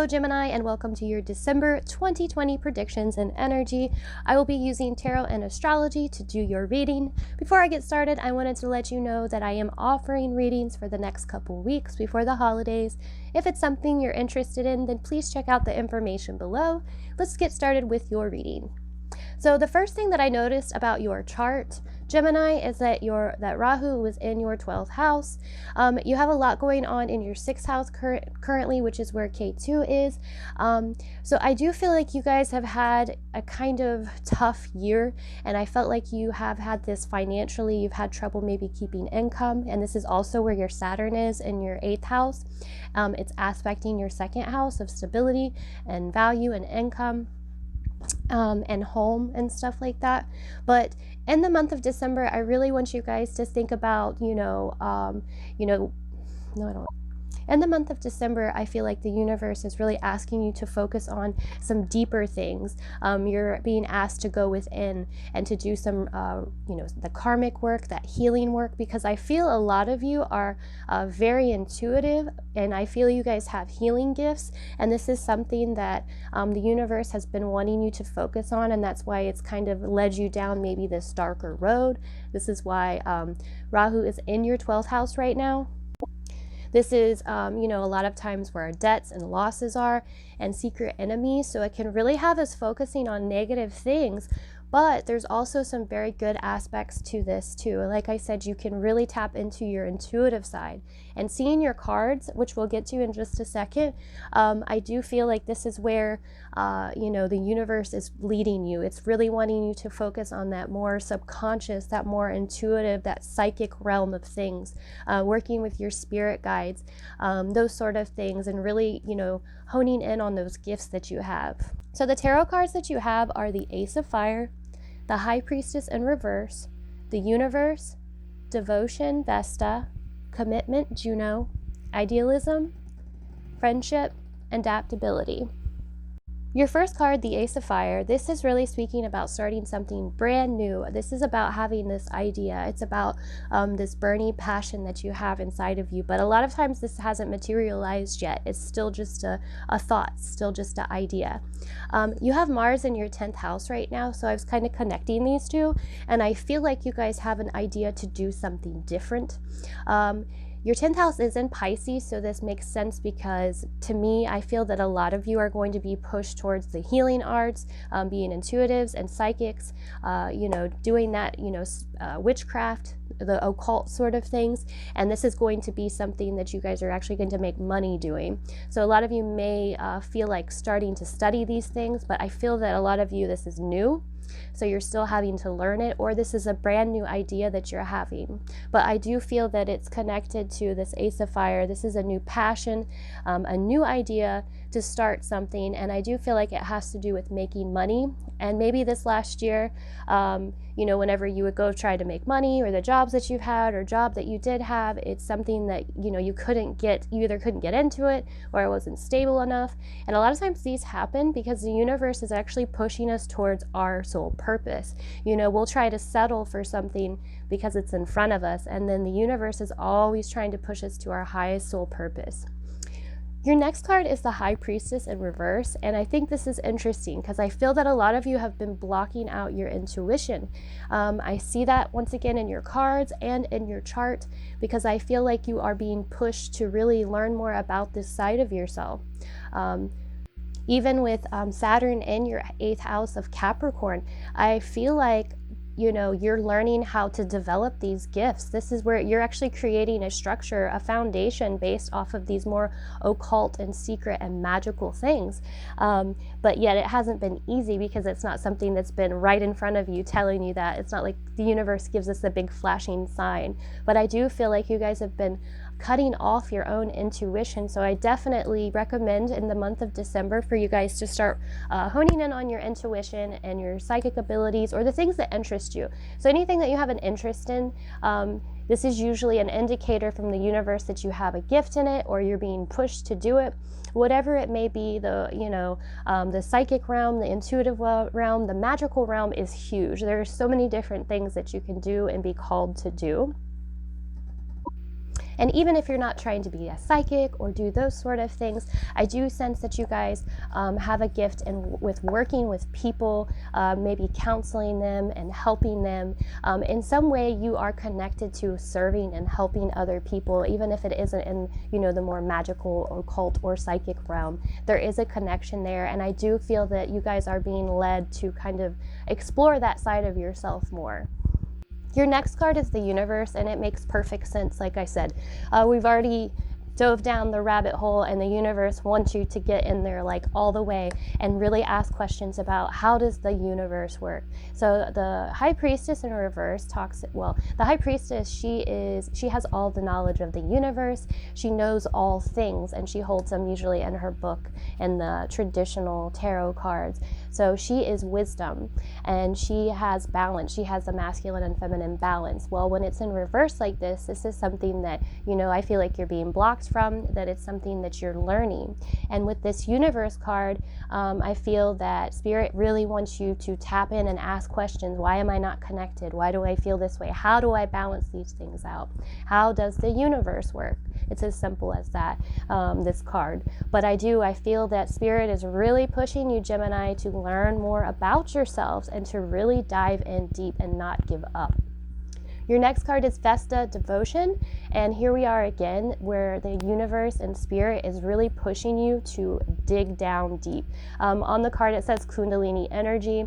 Hello Gemini, and welcome to your December 2020 predictions and energy. I will be using tarot and astrology to do your reading. Before I get started, I wanted to let you know that I am offering readings for the next couple weeks before the holidays. If it's something you're interested in, then please check out the information below. Let's get started with your reading. So the first thing that I noticed about your chart, Gemini, is that Rahu was in your 12th house. You have a lot going on in your 6th house currently, which is where K2 is. So I do feel like you guys have had a kind of tough year, and I felt like you have had this financially. You've had trouble maybe keeping income, and this is also where your Saturn is in your 8th house. It's aspecting your 2nd house of stability and value and income. And home and stuff like that. But in the month of December, I really want you guys to think about, no, I don't. In the month of December, I feel like the universe is really asking you to focus on some deeper things. You're being asked to go within and to do some, the karmic work, that healing work, because I feel a lot of you are very intuitive, and I feel you guys have healing gifts, and this is something that the universe has been wanting you to focus on, and that's why it's kind of led you down maybe this darker road. This is why Rahu is in your 12th house right now. This is, a lot of times where our debts and losses are and secret enemies. So it can really have us focusing on negative things. But there's also some very good aspects to this too. Like I said, you can really tap into your intuitive side. And seeing your cards, which we'll get to in just a second, I do feel like this is where, the universe is leading you. It's really wanting you to focus on that more subconscious, that more intuitive, that psychic realm of things, working with your spirit guides, those sort of things, and really, honing in on those gifts that you have. So the tarot cards that you have are the Ace of Fire, the High Priestess in reverse, the Universe, Devotion, Vesta, Commitment, Juno, Idealism, Friendship, Adaptability. Your first card, the Ace of Fire, this is really speaking about starting something brand new. This is about having this idea. It's about this burning passion that you have inside of you. But a lot of times this hasn't materialized yet. It's still just a thought, still just an idea. You have Mars in your 10th house right now, so I was kind of connecting these two. And I feel like you guys have an idea to do something different. Your 10th house is in Pisces, so this makes sense because to me, I feel that a lot of you are going to be pushed towards the healing arts, being intuitives and psychics, doing that, witchcraft, the occult sort of things. And this is going to be something that you guys are actually going to make money doing. So a lot of you may feel like starting to study these things, but I feel that a lot of you, this is new. So you're still having to learn it, or this is a brand new idea that you're having. But I do feel that it's connected to this Ace of Fire. This is a new passion, a new idea to start something, and I do feel like it has to do with making money. And maybe this last year, whenever you would go try to make money, or the jobs that you've had or job that you did have, it's something that, you either couldn't get into it or it wasn't stable enough. And a lot of times these happen because the universe is actually pushing us towards our soul purpose. We'll try to settle for something because it's in front of us, and then the universe is always trying to push us to our highest soul purpose. Your next card is the High Priestess in reverse, and I think this is interesting because I feel that a lot of you have been blocking out your intuition. I see that once again in your cards and in your chart because I feel like you are being pushed to really learn more about this side of yourself. Even with Saturn in your 8th house of Capricorn, I feel like you're learning how to develop these gifts. This is where you're actually creating a structure, a foundation based off of these more occult and secret and magical things. But yet it hasn't been easy because it's not something that's been right in front of you telling you that. It's not like the universe gives us a big flashing sign. But I do feel like you guys have been cutting off your own intuition. So I definitely recommend in the month of December for you guys to start honing in on your intuition and your psychic abilities, or the things that interest you. So anything that you have an interest in, this is usually an indicator from the universe that you have a gift in it, or you're being pushed to do it. Whatever it may be, the psychic realm, the intuitive realm, the magical realm is huge. There are so many different things that you can do and be called to do. And even if you're not trying to be a psychic or do those sort of things, I do sense that you guys have a gift with working with people, maybe counseling them and helping them. In some way, you are connected to serving and helping other people, even if it isn't in, the more magical, occult, or psychic realm. There is a connection there, and I do feel that you guys are being led to kind of explore that side of yourself more. Your next card is the universe, and it makes perfect sense. Like I said, we've already dove down the rabbit hole, and the universe wants you to get in there like all the way and really ask questions about how does the universe work. So the High Priestess in reverse the High Priestess, she has all the knowledge of the universe. She knows all things, and she holds them usually in her book and the traditional tarot cards. So she is wisdom, and she has balance. She has the masculine and feminine balance. Well, when it's in reverse like this is something that, I feel like you're being blocked from, that it's something that you're learning. And with this universe card, I feel that Spirit really wants you to tap in and ask questions. Why am I not connected? Why do I feel this way? How do I balance these things out? How does the universe work? It's as simple as that, this card. But I feel that Spirit is really pushing you, Gemini, to learn more about yourselves and to really dive in deep and not give up. Your next card is Vesta, Devotion, and here we are again where the universe and Spirit is really pushing you to dig down deep. On the card it says Kundalini energy.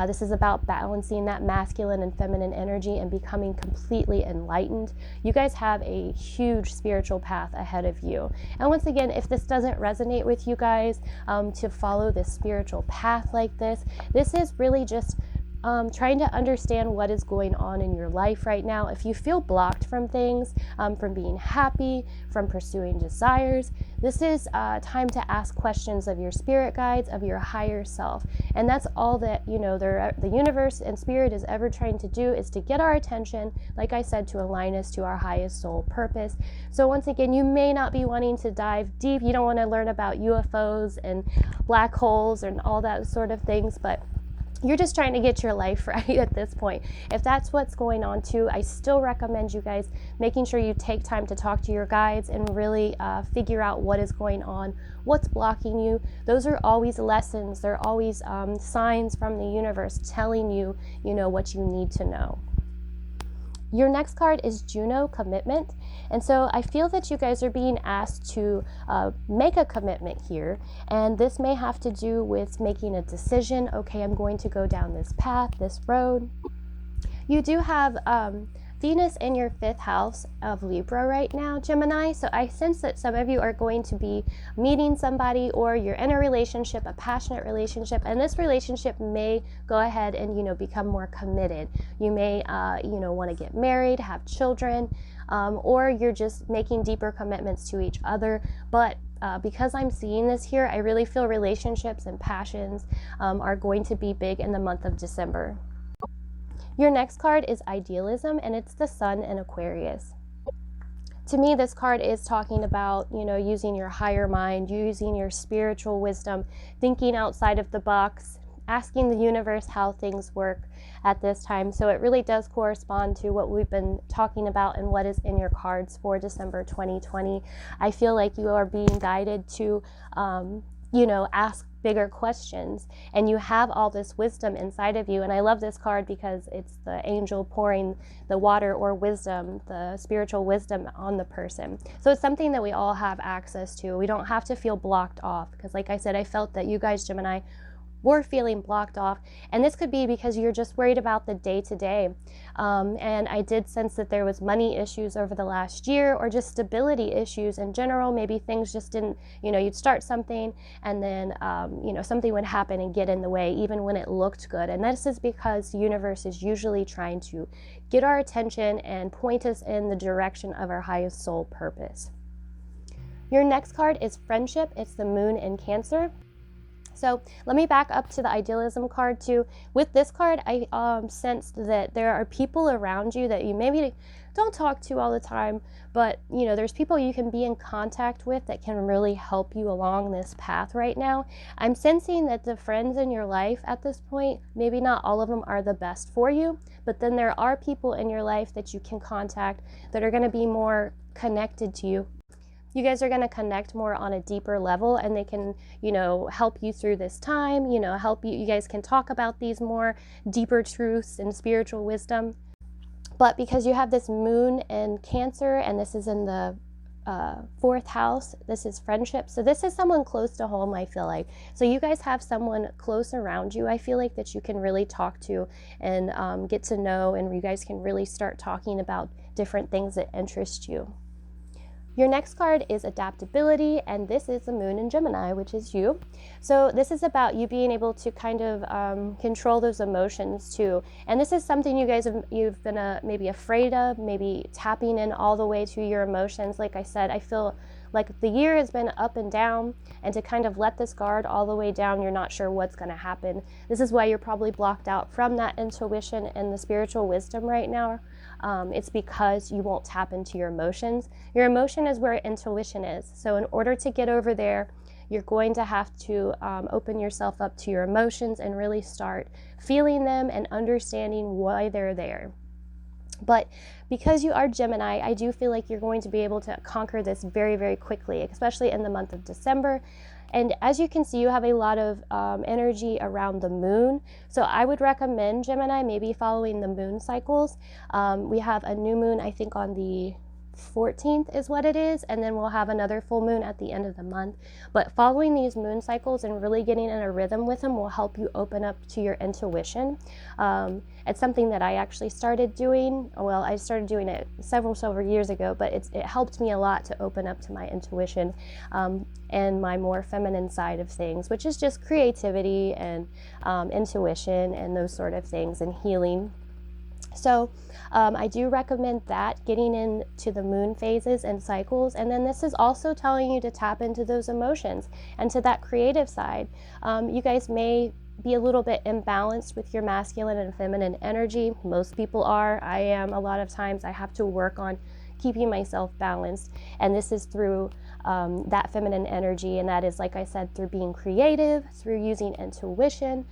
This is about balancing that masculine and feminine energy and becoming completely enlightened. You guys have a huge spiritual path ahead of you. And once again, if this doesn't resonate with you guys, to follow this spiritual path like this is really just trying to understand what is going on in your life right now. If you feel blocked from things, from being happy, from pursuing desires, this is time to ask questions of your spirit guides, of your higher self. And that's all that, the universe and Spirit is ever trying to do, is to get our attention, like I said, to align us to our highest soul purpose. So once again, you may not be wanting to dive deep. You don't want to learn about UFOs and black holes and all that sort of things, but you're just trying to get your life right at this point. If that's what's going on too, I still recommend you guys making sure you take time to talk to your guides and really figure out what is going on, what's blocking you. Those are always lessons. They're always signs from the universe telling you, what you need to know. Your next card is Juno, Commitment. And so I feel that you guys are being asked to make a commitment here. And this may have to do with making a decision. Okay, I'm going to go down this path, this road. You do have Venus in your 5th house of Libra right now, Gemini. So I sense that some of you are going to be meeting somebody, or you're in a relationship, a passionate relationship, and this relationship may go ahead and, become more committed. You may, want to get married, have children, or you're just making deeper commitments to each other. But because I'm seeing this here, I really feel relationships and passions are going to be big in the month of December. Your next card is Idealism, and it's the Sun in Aquarius. To me, this card is talking about, using your higher mind, using your spiritual wisdom, thinking outside of the box, asking the universe how things work at this time. So it really does correspond to what we've been talking about and what is in your cards for December 2020. I feel like you are being guided to, ask bigger questions, and you have all this wisdom inside of you. And I love this card because it's the angel pouring the water or wisdom, the spiritual wisdom on the person. So it's something that we all have access to. We don't have to feel blocked off, because like I said, I felt that you guys, Gemini, were feeling blocked off, and this could be because you're just worried about the day-to-day. And I did sense that there was money issues over the last year, or just stability issues in general. Maybe things just didn't, you'd start something and then something would happen and get in the way even when it looked good. And this is because the universe is usually trying to get our attention and point us in the direction of our highest soul purpose. Your next card is Friendship. It's the Moon in Cancer. So let me back up to the Idealism card too. With this card, I sensed that there are people around you that you maybe don't talk to all the time, but you know, there's people you can be in contact with that can really help you along this path right now. I'm sensing that the friends in your life at this point, maybe not all of them are the best for you, but then there are people in your life that you can contact that are going to be more connected to you. You guys are going to connect more on a deeper level, and they can, you know, help you through this time, you know, help you. You guys can talk about these more deeper truths and spiritual wisdom. But because you have this moon in Cancer, and this is in the fourth house, this is friendship. So this is someone close to home, I feel like. So you guys have someone close around you, I feel like, that you can really talk to and get to know, and you guys can really start talking about different things that interest you. Your next card is Adaptability, and this is the moon in Gemini, which is you. So this is about you being able to kind of control those emotions too. And this is something you guys you've been maybe afraid of, maybe tapping in all the way to your emotions. Like I said, I feel like the year has been up and down, and to kind of let this guard all the way down, you're not sure what's going to happen. This is why you're probably blocked out from that intuition and the spiritual wisdom right now. It's because you won't tap into your emotions. Your emotion is where intuition is. So in order to get over there, you're going to have to open yourself up to your emotions and really start feeling them and understanding why they're there. But because you are Gemini, I do feel like you're going to be able to conquer this very, very quickly, especially in the month of December. And as you can see, you have a lot of energy around the moon. So I would recommend, Gemini, maybe following the moon cycles. We have a new moon, I think, on the 14th is what it is, and then we'll have another full moon at the end of the month. But following these moon cycles and really getting in a rhythm with them will help you open up to your intuition. It's something that I actually started doing. Well, I started doing it several years ago, but it helped me a lot to open up to my intuition and my more feminine side of things, which is just creativity and intuition and those sort of things, and healing. So I do recommend that, getting into the moon phases and cycles. And then this is also telling you to tap into those emotions and to that creative side. You guys may be a little bit imbalanced with your masculine and feminine energy. Most people are. I am. A lot of times I have to work on keeping myself balanced. And this is through that feminine energy. And that is, like I said, through being creative, through using intuition,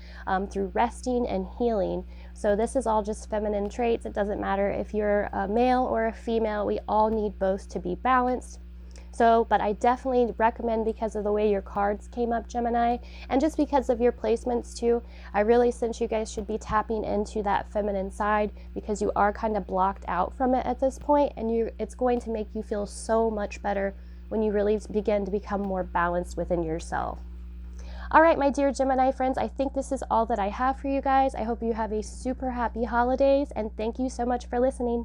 through resting and healing. So this is all just feminine traits. It doesn't matter if you're a male or a female. We all need both to be balanced. So, but I definitely recommend, because of the way your cards came up, Gemini, and just because of your placements too, I really sense you guys should be tapping into that feminine side, because you are kind of blocked out from it at this point, and it's going to make you feel so much better when you really begin to become more balanced within yourself. All right, my dear Gemini friends, I think this is all that I have for you guys. I hope you have a super happy holidays, and thank you so much for listening.